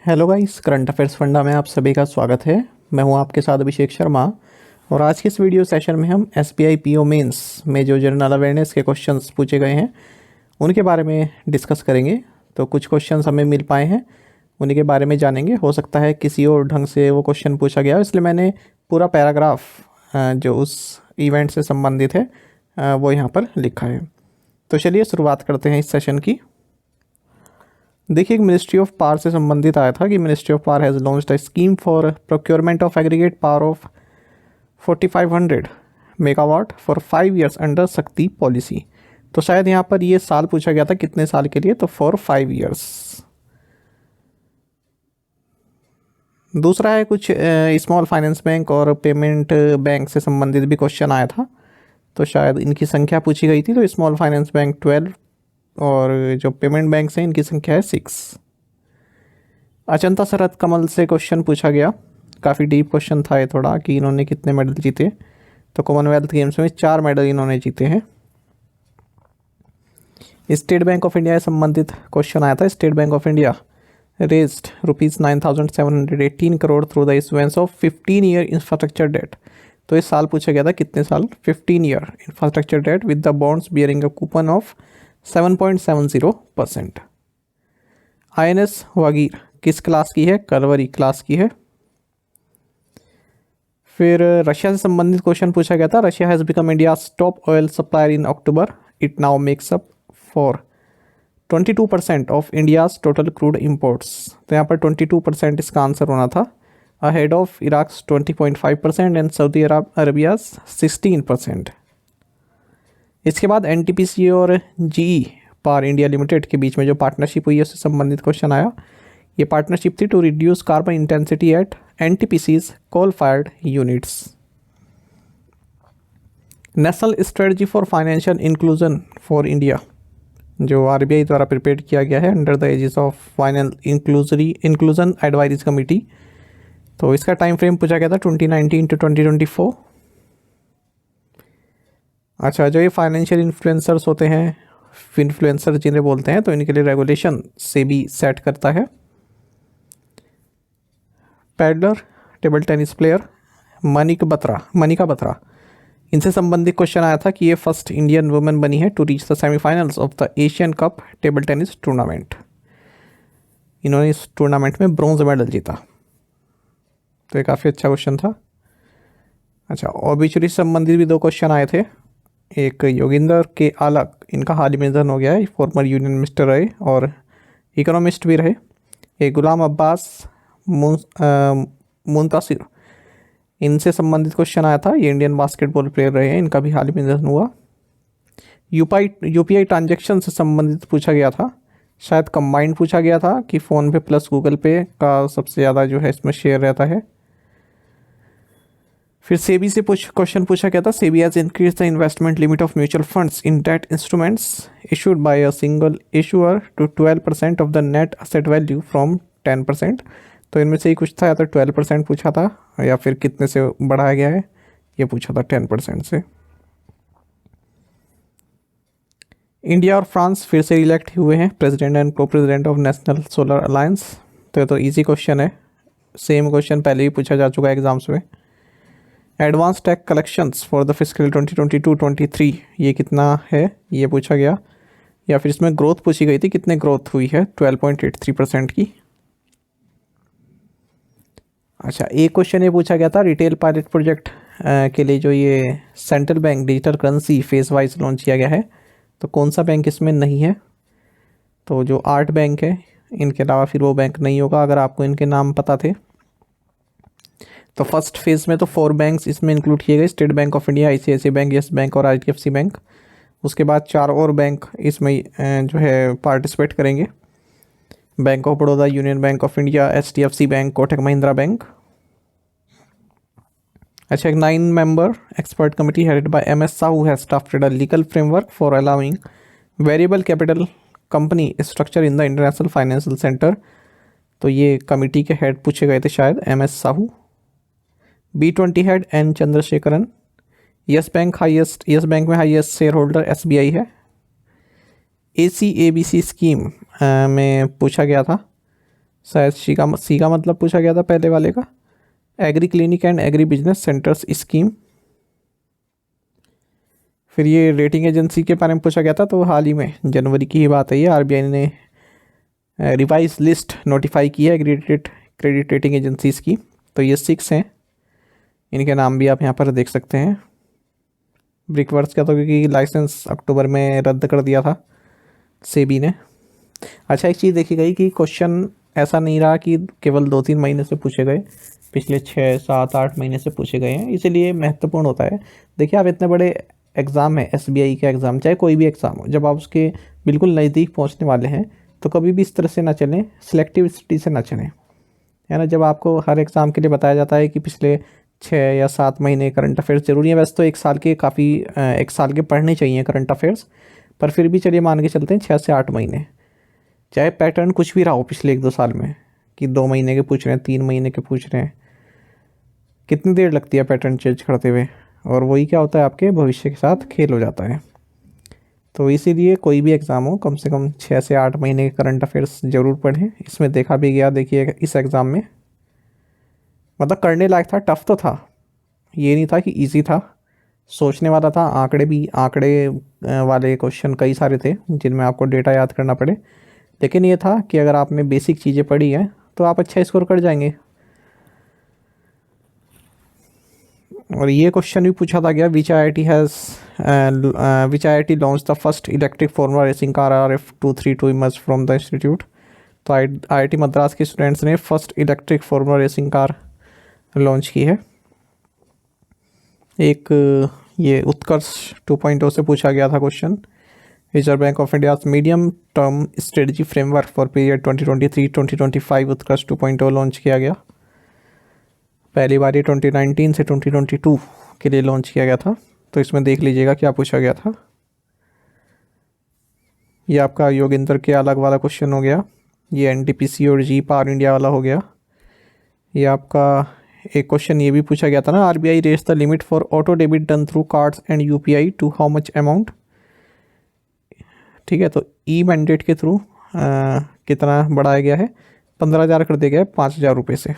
Hello guys, current affairs funda में आप सभी का स्वागत है। मैं हूं आपके साथ अभिषेक शर्मा और आज के इस वीडियो सेशन में हम एसबीआई पीओ मेंस में जो जनरल अवेयरनेस के क्वेश्चंस पूछे गए हैं उनके बारे में डिस्कस करेंगे। तो कुछ क्वेश्चंस हमें मिल पाए हैं, उन्हीं के बारे में जानेंगे। हो सकता है किसी और ढंग से वो क्वेश्चन पूछा गया हो, इसलिए मैंने पूरा पैराग्राफ जो उस इवेंट से संबंधित है वो यहाँ पर लिखा है। तो चलिए शुरुआत करते हैं इस सेशन की। देखिए, मिनिस्ट्री ऑफ पावर से संबंधित आया था कि ministry of power has launched a scheme for procurement of aggregate power of 4500 megawatt for 5 years under Shakti policy. तो शायद यहाँ पर ये साल पूछा गया था कितने साल के लिए, तो फॉर 5 ईयर्स। दूसरा है कुछ स्मॉल फाइनेंस बैंक और पेमेंट बैंक से संबंधित भी क्वेश्चन आया था, तो शायद इनकी संख्या पूछी गई थी। तो स्मॉल फाइनेंस बैंक 12 और जो पेमेंट बैंक हैं इनकी संख्या है 6। अजंता शरत कमल से क्वेश्चन पूछा गया, काफ़ी डीप क्वेश्चन था ये थोड़ा, कि इन्होंने कितने मेडल जीते। तो कॉमनवेल्थ गेम्स में 4 मेडल इन्होंने जीते हैं। स्टेट बैंक ऑफ इंडिया से संबंधित क्वेश्चन आया था। State Bank of India raised ₹9,718 crore through the issuance of 15 year infrastructure debt. तो इस साल पूछा गया था कितने साल, 15 year infrastructure debt with the bonds bearing a coupon of 7.70%। INS Vagir किस क्लास की है, कलवरी क्लास की है। फिर रशिया से संबंधित क्वेश्चन पूछा गया था। Russia has become India's top oil supplier in October. It now makes up for 22% of India's total crude imports. तो यहाँ पर 22% इसका आंसर होना था, ahead of Iraq 20.5% and Saudi Arabia's 16%। इसके बाद NTPC और GE पावर इंडिया लिमिटेड के बीच में जो पार्टनरशिप हुई है उससे संबंधित क्वेश्चन आया। ये पार्टनरशिप थी to reduce carbon intensity at NTPC's coal fired units. National strategy for financial inclusion for India जो RBI द्वारा प्रिपेयर किया गया है under the aegis of financial inclusion advisory committee. तो इसका टाइम फ्रेम पूछा गया था 2019 to 2024। अच्छा, जो ये फाइनेंशियल इन्फ्लुएंसर्स होते हैं, इन्फ्लुएंसर जिन्हें बोलते हैं, तो इनके लिए रेगुलेशन से भी सेट करता है। Peddler, table tennis player Manika Batra, इनसे संबंधित क्वेश्चन आया था कि ये फर्स्ट इंडियन वुमेन बनी है to reach the semifinals of the Asian cup table tennis tournament. इन्होंने इस टूर्नामेंट में ब्रॉन्ज मेडल जीता, तो ये काफ़ी अच्छा क्वेश्चन था। अच्छा, ओबिचुरी से संबंधित भी 2 क्वेश्चन आए थे। एक योगिंदर के आलक, इनका हाल ही में निधन हो गया है, फॉर्मर यूनियन मिनिस्टर रहे और इकोनॉमिस्ट भी रहे। एक गुलाम अब्बास मुंतासिर, इनसे संबंधित क्वेश्चन आया था। ये इंडियन बास्केटबॉल प्लेयर रहे हैं, इनका भी हाल ही में निधन हुआ। UPI ट्रांजेक्शन से संबंधित पूछा गया था, शायद कंबाइंड पूछा गया था कि फ़ोन पे प्लस गूगल पे का सबसे ज़्यादा जो है इसमें शेयर रहता है। फिर सेबी से क्वेश्चन पूछा गया था। SEBI has increase the investment limit of mutual funds in debt instruments issued by a single issuer to 12% of the net asset value from 10%। तो इनमें से ही कुछ था, या तो 12% पूछा था या फिर कितने से बढ़ाया गया है, ये पूछा था 10% से। इंडिया और फ्रांस फिर से इलेक्ट हुए हैं प्रेसिडेंट एंड को president of national solar alliance. तो ये तो ईजी क्वेश्चन है, सेम क्वेश्चन पहले भी पूछा जा चुका है एग्जाम्स में। Advance tax collections for the fiscal 2022-23 ये कितना है, ये पूछा गया। या फिर इसमें ग्रोथ पूछी गई थी, कितने ग्रोथ हुई है, 12.83% की। अच्छा, एक क्वेश्चन ये पूछा गया था रिटेल पायलट प्रोजेक्ट के लिए जो ये central bank digital currency phase wise launch किया गया है, तो कौन सा बैंक इसमें नहीं है। तो जो 8 बैंक है, इनके अलावा फिर वो बैंक नहीं होगा अगर आपको इनके नाम पता थे। तो फर्स्ट फेज़ में तो 4 बैंक्स इसमें इंक्लूड किए गए, state Bank of India, ICICI bank, yes bank और HDFC बैंक। उसके बाद 4 और बैंक इसमें जो है पार्टिसिपेट करेंगे, bank of Baroda, union bank of India, HDFC bank, Kotak Mahindra bank. अच्छा, एक 9 member expert committee headed by MS Sahu has drafted a legal framework for allowing variable capital company structure in the international financial centre. तो ये committee के head पूछे गए थे शायद MS Sahu. B20 head N Chandrasekaran. Yes bank में हाईएस्ट शेयर होल्डर SBI है। ACABC scheme में पूछा गया था शायद सी का मतलब पूछा गया था पहले वाले का। Agree clinic and agri business centres scheme. फिर ये रेटिंग एजेंसी के बारे में पूछा गया था, तो हाल ही में जनवरी की ही बात है, ये आरबीआई ने रिवाइज लिस्ट नोटिफाई की है क्रेडिट रेटिंग एजेंसीज की। तो ये 6 हैं, इनके नाम भी आप यहाँ पर देख सकते हैं। ब्रिकवर्क्स का तो क्योंकि लाइसेंस अक्टूबर में रद्द कर दिया था सेबी ने। अच्छा, एक चीज़ देखी गई कि क्वेश्चन ऐसा नहीं रहा कि केवल 2-3 महीने से पूछे गए, पिछले 6-7-8 महीने से पूछे गए हैं, इसीलिए महत्वपूर्ण होता है। देखिए, आप इतने बड़े एग्ज़ाम है एसबीआई के एग्ज़ाम, चाहे कोई भी एग्ज़ाम हो, जब आप उसके बिल्कुल नज़दीक पहुंचने वाले हैं तो कभी भी इस तरह से ना चलें, सिलेक्टिविटी से ना चलें, है ना। जब आपको हर एग्ज़ाम के लिए बताया जाता है कि पिछले 6 या 7 महीने करंट अफेयर्स ज़रूरी है, वैसे तो 1 साल के काफ़ी 1 साल के पढ़ने चाहिए करंट अफेयर्स, पर फिर भी चलिए मान के चलते हैं 6 से 8 महीने, चाहे पैटर्न कुछ भी रहा हो पिछले 1-2 साल में, कि 2 महीने के पूछ रहे हैं, 3 महीने के पूछ रहे हैं, कितनी देर लगती है पैटर्न चेंज करते हुए, और वही क्या होता है, आपके भविष्य के साथ खेल हो जाता है। तो इसीलिए कोई भी एग्ज़ाम हो, कम से कम 6 से 8 महीने के करंट अफेयर्स ज़रूर पढ़ें। इसमें देखा भी गया, देखिए इस एग्ज़ाम में मतलब करने लायक था, टफ तो था, ये नहीं था कि इजी था, सोचने वाला था। आंकड़े वाले क्वेश्चन कई सारे थे जिनमें आपको डेटा याद करना पड़े, लेकिन ये था कि अगर आपने बेसिक चीज़ें पढ़ी हैं तो आप अच्छा स्कोर कर जाएंगे। और ये क्वेश्चन भी पूछा था गया, which I I T launch the first electric formula racing car RF232 emerge from the institute. तो IIT मद्रास के स्टूडेंट्स ने first electric formula racing car launch की है। एक ये उत्कर्ष 2.0 से पूछा गया था question, reserve bank of India medium term strategy framework for period 2023-2025 Utkarsh 2.0 launch किया गया। पहली बार ये 2019 से 2022 के लिए लॉन्च किया गया था। तो इसमें देख लीजिएगा क्या पूछा गया था। ये आपका योगेंद्र के अलग वाला क्वेश्चन हो गया, ये NTPC और जी पावर इंडिया वाला हो गया। ये आपका एक क्वेश्चन ये भी पूछा गया था ना, RBI raise the limit for auto debit done through cards and UPI to how much amount. ठीक है, तो ई मैंडेट के थ्रू कितना बढ़ाया गया है, 15,000 कर दिया गया है 5,000 रुपये से।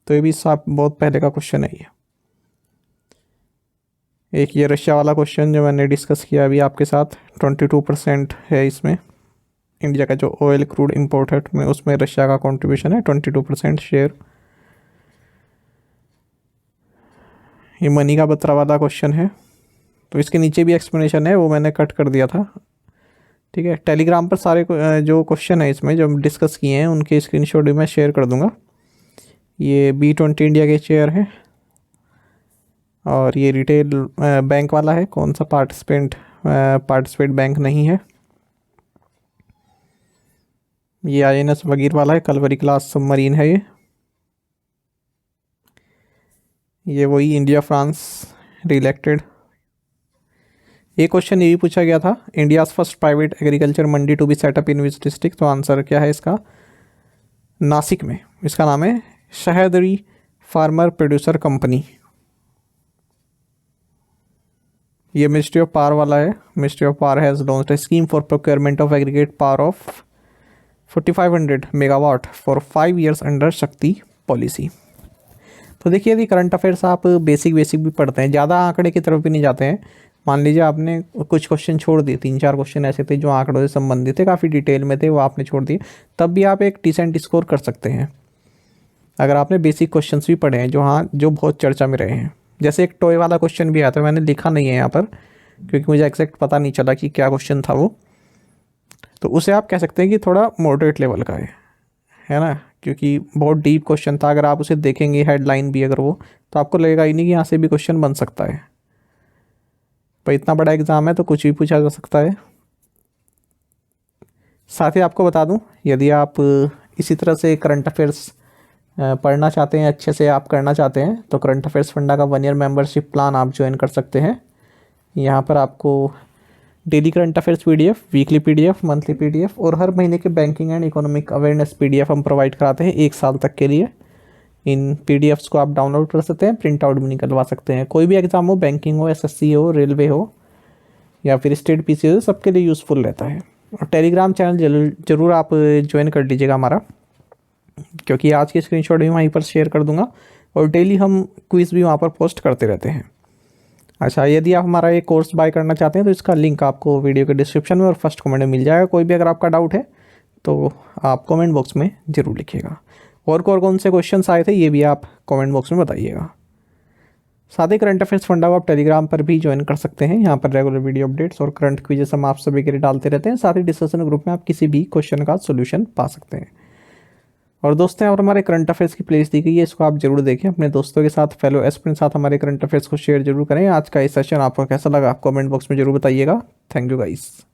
तो ये भी साफ बहुत पहले का क्वेश्चन है ये। एक ये रशिया वाला क्वेश्चन जो मैंने डिस्कस किया अभी आपके साथ, 22% है इसमें, इंडिया का जो ऑयल क्रूड इम्पोर्टेड में उसमें रशिया का कंट्रीब्यूशन है 22% शेयर। ये मनी का बतरा वाला क्वेश्चन है, तो इसके नीचे भी एक्सप्लेनेशन है, वो मैंने कट कर दिया था। ठीक है, टेलीग्राम पर सारे जो क्वेश्चन है इसमें जो हम डिस्कस किए हैं उनके स्क्रीनशॉट भी मैं शेयर कर दूंगा। ये B20 इंडिया के शेयर है, और ये रिटेल बैंक वाला है, कौन सा पार्टिसिपेट बैंक नहीं है। ये INS वगैरह वाला है, कलवरी क्लास सबमरीन है ये वही इंडिया फ्रांस रिलेटेड। ये क्वेश्चन ये भी पूछा गया था, India's first private agriculture mandi to be set up in which district. तो आंसर क्या है इसका, नासिक में। इसका नाम है शहदरी फार्मर प्रोड्यूसर कंपनी। ये मिनिस्ट्री ऑफ पावर वाला है, ministry of power has launched a scheme for procurement of aggregate power of 4500 megawatt for 5 years अंडर शक्ति पॉलिसी। तो देखिए, यदि करंट अफेयर्स आप बेसिक भी पढ़ते हैं, ज़्यादा आंकड़े की तरफ भी नहीं जाते हैं, मान लीजिए आपने कुछ क्वेश्चन छोड़ दिए, 3-4 क्वेश्चन ऐसे थे जो आंकड़ों से संबंधित थे, काफ़ी डिटेल में थे, वो आपने छोड़ दिए, तब भी आप एक डिसेंट स्कोर कर सकते हैं अगर आपने बेसिक क्वेश्चंस भी पढ़े हैं जो बहुत चर्चा में रहे हैं। जैसे एक टॉय वाला क्वेश्चन भी आया था, मैंने लिखा नहीं है यहाँ पर क्योंकि मुझे एग्जैक्ट पता नहीं चला कि क्या क्वेश्चन था वो, तो उसे आप कह सकते हैं कि थोड़ा मॉडरेट लेवल का है ना, क्योंकि बहुत डीप क्वेश्चन था। अगर आप उसे देखेंगे हेडलाइन भी अगर वो, तो आपको लगेगा ही नहीं कि यहाँ से भी क्वेश्चन बन सकता है, पर इतना बड़ा एग्ज़ाम है तो कुछ भी पूछा जा सकता है। साथ ही आपको बता दूं, यदि आप इसी तरह से करंट अफेयर्स पढ़ना चाहते हैं, अच्छे से आप करना चाहते हैं, तो करंट अफेयर्स फंडा का 1 year मेंबरशिप प्लान आप ज्वाइन कर सकते हैं। यहाँ पर आपको daily current affairs PDF, weekly PDF, monthly PDF और हर महीने के banking and economic awareness PDF हम प्रोवाइड कराते हैं 1 साल तक के लिए। इन PDFs को आप डाउनलोड कर सकते हैं, प्रिंट आउट भी निकलवा सकते हैं। कोई भी एग्ज़ाम हो, बैंकिंग हो, SSC हो, रेलवे हो या फिर स्टेट PC हो, सबके लिए यूज़फुल रहता है। और टेलीग्राम चैनल जरूर आप ज्वाइन कर लीजिएगा हमारा, क्योंकि आज की स्क्रीनशॉट भी वहीं पर शेयर कर दूंगा और डेली हम क्विज़ भी वहाँ पर पोस्ट करते रहते हैं। अच्छा, यदि आप हमारा ये कोर्स बाय करना चाहते हैं तो इसका लिंक आपको वीडियो के डिस्क्रिप्शन में और फर्स्ट कमेंट में मिल जाएगा। कोई भी अगर आपका डाउट है तो आप कमेंट बॉक्स में ज़रूर लिखिएगा। और कौन से क्वेश्चंस आए थे ये भी आप कमेंट बॉक्स में बताइएगा। साथ ही करंट अफेयर्स फंडा को आप टेलीग्राम पर भी ज्वाइन कर सकते हैं। यहाँ पर रेगुलर वीडियो अपडेट्स और करंट क्विजेस हम आप सभी के लिए डालते रहते हैं। साथ ही डिस्कशन ग्रुप में आप किसी भी क्वेश्चन का सोल्यूशन पा सकते हैं। और दोस्तों, और हमारे करंट अफेयर्स की प्लेलिस्ट दी गई है, इसको आप जरूर देखें। अपने दोस्तों के साथ, फेलो एस्पिरेंट साथ हमारे करंट अफेयर्स को शेयर जरूर करें। आज का ये सेशन आपको कैसा लगा आप कमेंट बॉक्स में जरूर बताइएगा। Thank you guys.